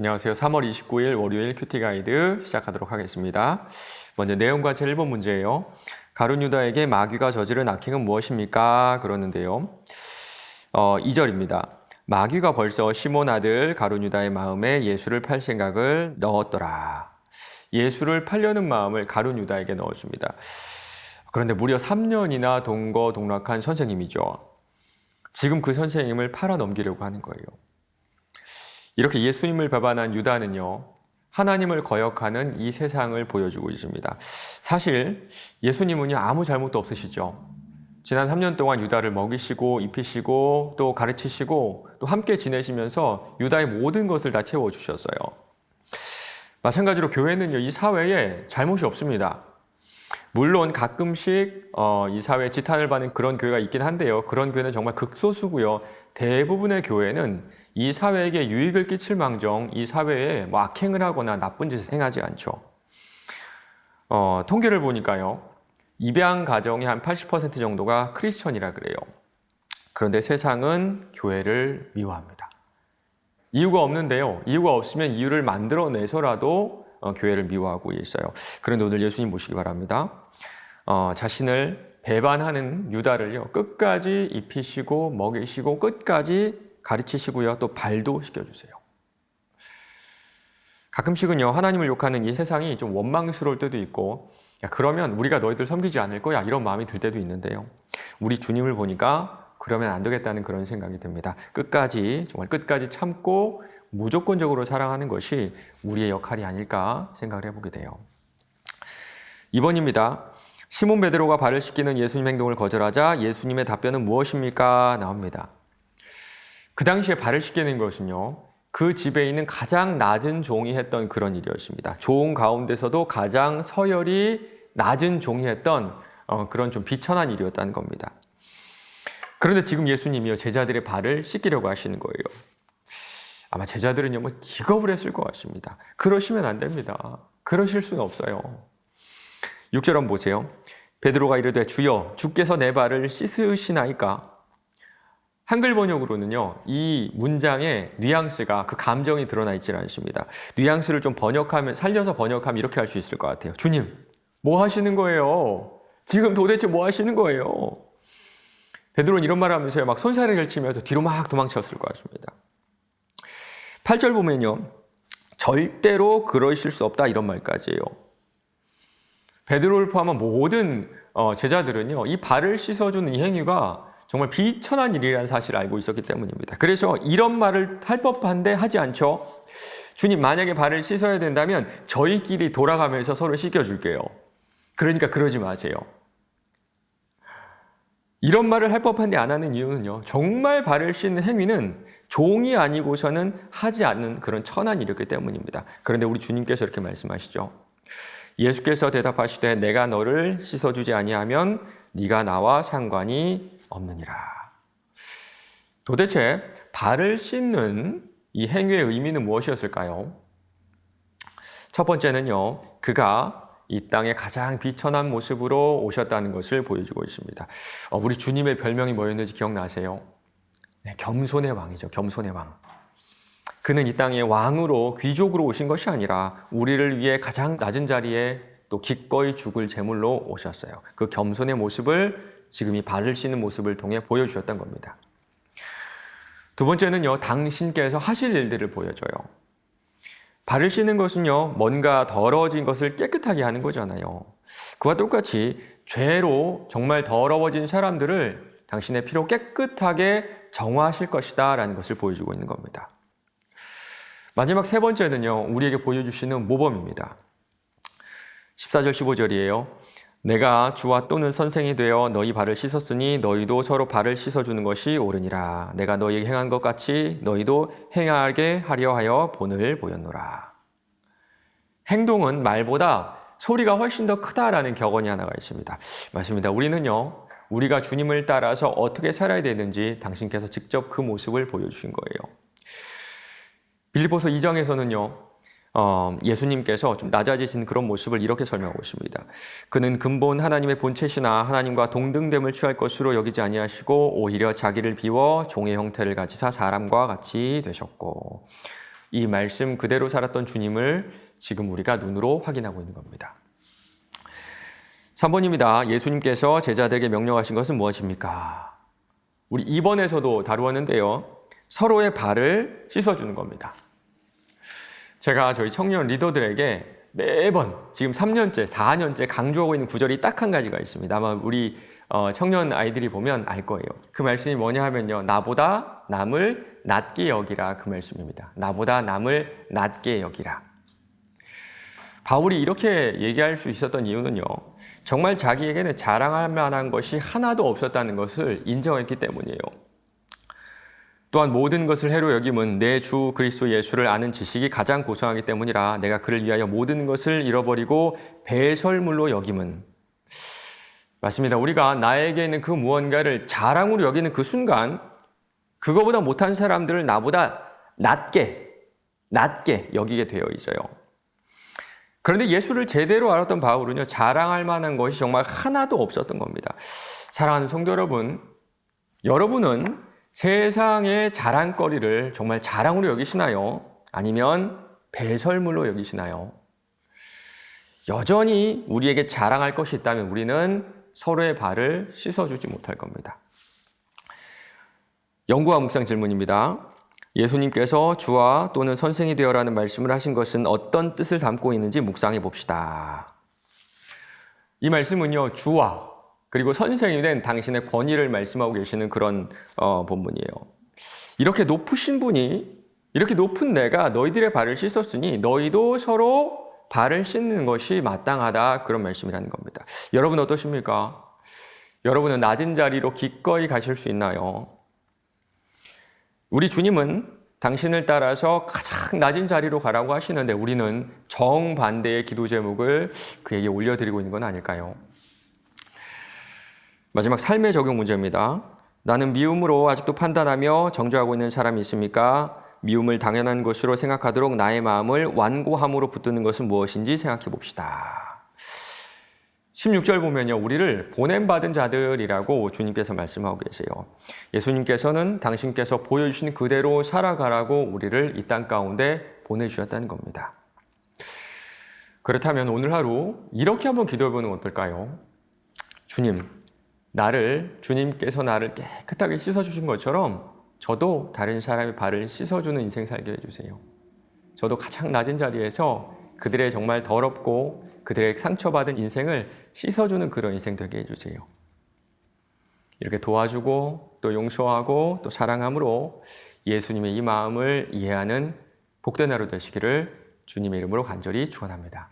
안녕하세요. 3월 29일 월요일 큐티 가이드 시작하도록 하겠습니다. 먼저 내용과 제 1번 문제예요. 가룟 유다에게 마귀가 저지른 악행은 무엇입니까? 그러는데요. 2절입니다. 마귀가 벌써 시몬 아들 가룟 유다의 마음에 예수를 팔 생각을 넣었더라. 예수를 팔려는 마음을 가룟 유다에게 넣었습니다. 그런데 무려 3년이나 동거동락한 선생님이죠. 지금 그 선생님을 팔아 넘기려고 하는 거예요. 이렇게 예수님을 배반한 유다는요, 하나님을 거역하는 이 세상을 보여주고 있습니다. 사실 예수님은요, 아무 잘못도 없으시죠. 지난 3년 동안 유다를 먹이시고 입히시고 또 가르치시고 또 함께 지내시면서 유다의 모든 것을 다 채워주셨어요. 마찬가지로 교회는요, 이 사회에 잘못이 없습니다. 물론 가끔씩 이 사회에 지탄을 받는 그런 교회가 있긴 한데요. 그런 교회는 정말 극소수고요. 대부분의 교회는 이 사회에게 유익을 끼칠 망정 이 사회에 악행을 하거나 나쁜 짓을 행하지 않죠. 통계를 보니까요. 입양 가정의 한 80% 정도가 크리스천이라 그래요. 그런데 세상은 교회를 미워합니다. 이유가 없는데요. 이유가 없으면 이유를 만들어내서라도 교회를 미워하고 있어요. 그런데 오늘 예수님 모시기 바랍니다. 자신을 배반하는 유다를요, 끝까지 입히시고 먹이시고 끝까지 가르치시고요, 또 발도 시켜주세요. 가끔씩은요, 하나님을 욕하는 이 세상이 좀 원망스러울 때도 있고, 야, 그러면 우리가 너희들 섬기지 않을 거야, 이런 마음이 들 때도 있는데요. 우리 주님을 보니까 그러면 안 되겠다는 그런 생각이 듭니다. 끝까지, 정말 끝까지 참고 무조건적으로 사랑하는 것이 우리의 역할이 아닐까 생각을 해보게 돼요. 2번입니다. 시몬 베드로가 발을 씻기는 예수님 행동을 거절하자 예수님의 답변은 무엇입니까? 나옵니다. 그 당시에 발을 씻기는 것은요, 그 집에 있는 가장 낮은 종이 했던 그런 일이었습니다. 종 가운데서도 가장 서열이 낮은 종이 했던 그런 좀 비천한 일이었다는 겁니다. 그런데 지금 예수님이요, 제자들의 발을 씻기려고 하시는 거예요. 아마 제자들은요, 기겁을 했을 것 같습니다. 그러시면 안 됩니다. 그러실 수는 없어요. 6절 한번 보세요. 베드로가 이르되 주여 주께서 내 발을 씻으시나이까? 한글 번역으로는요, 이 문장의 뉘앙스가 그 감정이 드러나 있지 않습니다. 뉘앙스를 좀 살려서 번역하면 이렇게 할 수 있을 것 같아요. 주님, 뭐 하시는 거예요? 지금 도대체 뭐 하시는 거예요? 베드로는 이런 말을 하면서 막 손사래를 치면서 뒤로 막 도망쳤을 것 같습니다. 8절 보면요, 절대로 그러실 수 없다 이런 말까지예요. 베드로를 포함한 모든 제자들은요, 이 발을 씻어주는 이 행위가 정말 비천한 일이라는 사실을 알고 있었기 때문입니다. 그래서 이런 말을 할 법한데 하지 않죠. 주님, 만약에 발을 씻어야 된다면 저희끼리 돌아가면서 서로 씻겨줄게요. 그러니까 그러지 마세요. 이런 말을 할 법한데 안 하는 이유는요, 정말 발을 씻는 행위는 종이 아니고서는 하지 않는 그런 천한 일이었기 때문입니다. 그런데 우리 주님께서 이렇게 말씀하시죠. 예수께서 대답하시되 내가 너를 씻어주지 아니하면 네가 나와 상관이 없느니라. 도대체 발을 씻는 이 행위의 의미는 무엇이었을까요? 첫 번째는요, 그가 이 땅의 가장 비천한 모습으로 오셨다는 것을 보여주고 있습니다. 우리 주님의 별명이 뭐였는지 기억나세요? 네, 겸손의 왕이죠. 겸손의 왕. 그는 이 땅의 왕으로 귀족으로 오신 것이 아니라 우리를 위해 가장 낮은 자리에 또 기꺼이 죽을 제물로 오셨어요. 그 겸손의 모습을 지금 이 발을 씻는 모습을 통해 보여주셨던 겁니다. 두 번째는요, 당신께서 하실 일들을 보여줘요. 발을 씻는 것은요, 뭔가 더러워진 것을 깨끗하게 하는 거잖아요. 그와 똑같이 죄로 정말 더러워진 사람들을 당신의 피로 깨끗하게 정화하실 것이다 라는 것을 보여주고 있는 겁니다. 마지막 세 번째는요, 우리에게 보여주시는 모범입니다. 14절 15절이에요. 내가 주와 또는 선생이 되어 너희 발을 씻었으니 너희도 서로 발을 씻어주는 것이 옳으니라. 내가 너희에게 행한 것 같이 너희도 행하게 하려 하여 본을 보였노라. 행동은 말보다 소리가 훨씬 더 크다라는 격언이 하나가 있습니다. 맞습니다. 우리는요, 우리가 주님을 따라서 어떻게 살아야 되는지 당신께서 직접 그 모습을 보여주신 거예요. 빌립보서 2장에서는요, 예수님께서 좀 낮아지신 그런 모습을 이렇게 설명하고 있습니다. 그는 근본 하나님의 본체시나 하나님과 동등됨을 취할 것으로 여기지 아니하시고 오히려 자기를 비워 종의 형태를 가지사 사람과 같이 되셨고 이 말씀 그대로 살았던 주님을 지금 우리가 눈으로 확인하고 있는 겁니다. 3번입니다. 예수님께서 제자들에게 명령하신 것은 무엇입니까? 우리 2번에서도 다루었는데요. 서로의 발을 씻어주는 겁니다. 제가 저희 청년 리더들에게 매번 지금 3년째, 4년째 강조하고 있는 구절이 딱 한 가지가 있습니다. 아마 우리 청년 아이들이 보면 알 거예요. 그 말씀이 뭐냐 하면요. 나보다 남을 낮게 여기라, 그 말씀입니다. 나보다 남을 낮게 여기라. 바울이 이렇게 얘기할 수 있었던 이유는요. 정말 자기에게는 자랑할 만한 것이 하나도 없었다는 것을 인정했기 때문이에요. 또한 모든 것을 해로 여김은 내 주 그리스도 예수를 아는 지식이 가장 고상하기 때문이라 내가 그를 위하여 모든 것을 잃어버리고 배설물로 여김은. 맞습니다. 우리가 나에게 있는 그 무언가를 자랑으로 여기는 그 순간 그거보다 못한 사람들을 나보다 낮게 여기게 되어 있어요. 그런데 예수를 제대로 알았던 바울은요, 자랑할 만한 것이 정말 하나도 없었던 겁니다. 사랑하는 성도 여러분, 여러분은 세상의 자랑거리를 정말 자랑으로 여기시나요? 아니면 배설물로 여기시나요? 여전히 우리에게 자랑할 것이 있다면 우리는 서로의 발을 씻어주지 못할 겁니다. 연구와 묵상 질문입니다. 예수님께서 주와 또는 선생이 되어라는 말씀을 하신 것은 어떤 뜻을 담고 있는지 묵상해 봅시다. 이 말씀은요, 주와 그리고 선생이 된 당신의 권위를 말씀하고 계시는 그런 본문이에요. 이렇게 높으신 분이, 이렇게 높은 내가 너희들의 발을 씻었으니 너희도 서로 발을 씻는 것이 마땅하다, 그런 말씀이라는 겁니다. 여러분 어떠십니까? 여러분은 낮은 자리로 기꺼이 가실 수 있나요? 우리 주님은 당신을 따라서 가장 낮은 자리로 가라고 하시는데 우리는 정반대의 기도 제목을 그에게 올려드리고 있는 건 아닐까요? 마지막 삶의 적용 문제입니다. 나는 미움으로 아직도 판단하며 정죄하고 있는 사람이 있습니까? 미움을 당연한 것으로 생각하도록 나의 마음을 완고함으로 붙드는 것은 무엇인지 생각해 봅시다. 16절 보면요, 우리를 보냄받은 자들이라고 주님께서 말씀하고 계세요. 예수님께서는 당신께서 보여주신 그대로 살아가라고 우리를 이 땅 가운데 보내주셨다는 겁니다. 그렇다면 오늘 하루 이렇게 한번 기도해보는 건 어떨까요? 주님께서 나를 깨끗하게 씻어주신 것처럼 저도 다른 사람의 발을 씻어주는 인생 살게 해주세요. 저도 가장 낮은 자리에서 그들의 정말 더럽고 그들의 상처받은 인생을 씻어주는 그런 인생 되게 해주세요. 이렇게 도와주고 또 용서하고 또 사랑함으로 예수님의 이 마음을 이해하는 복된 하루 되시기를 주님의 이름으로 간절히 축원합니다.